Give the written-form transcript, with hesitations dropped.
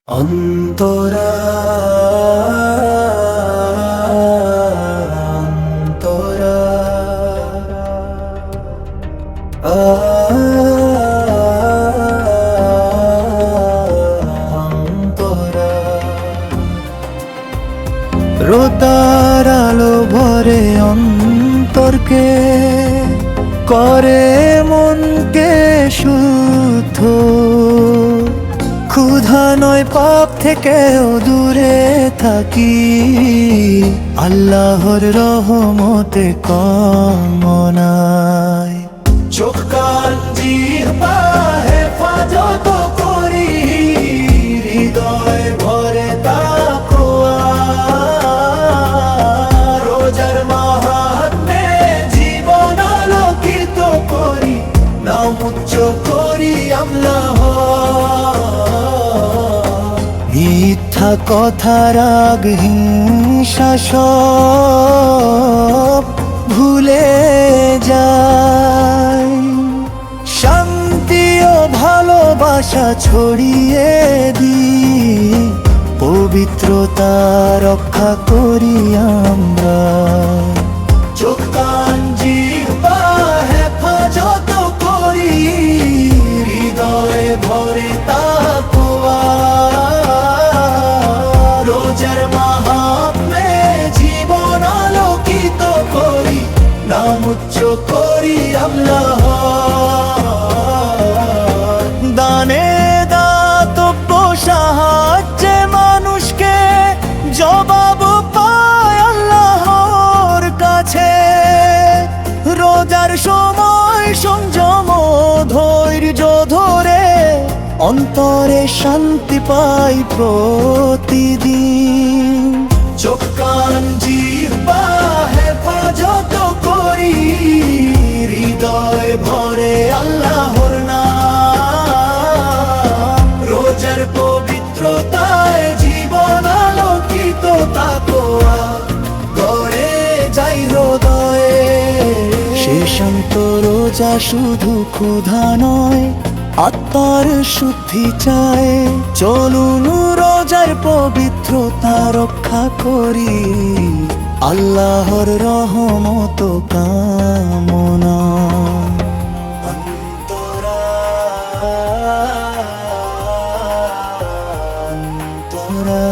অন্তরা অন্তরা অন্তরা রোতার আলো ভরে অন্তরকে করে মনকে শুদ্ধ। ক্ষুধা নয় পাপ থেকেও দূরে থাকি, আল্লাহর রহমতে কামনায়। চোখ কান জিহ্বা হেফাজত করি, হৃদয় ভরে তাকওয়া। রোজার মাহাত্ম্যে জীবন আলোকিত করি, নাম উচ্চ করি আল্লাহ। মিথ্যা কথা রাগ হিংসা সব ভুলে যায়, শান্তি ও ভালোবাসা ছড়িয়ে দিই, পবিত্রতা রক্ষা করি আমরা। চোখ কান জিহ্বা হেফাজত করি, হৃদয় ভরে তাকওয়া। রোজার মাহাত্ম্যে জীবন আলোকিত করি, নাম উচ্চ করি আল্লাহ। দানে দাতব্য সাহায্যে মানুষকে জবাব পায় আল্লাহর কাছে। রোজার সময় সংযম ধৈর্য ধরে অন্তরে শান্তি পাই প্রতিদিন। চোখ কান জিহ্বা হেফাজত করি, হৃদয় ভরে আল্লাহর নাম। রোজার পবিত্রতায় জীবন আলোকিত তাকওয়া করে যাই হৃদয়ে। সে শান্ত রোজা শুধু ক্ষুধা নয়, আত্মার শুদ্ধি চায়। চলুন রোজার পবিত্রতা রক্ষা করি, আল্লাহর রহমত কামনা। অন্তরা অন্তরা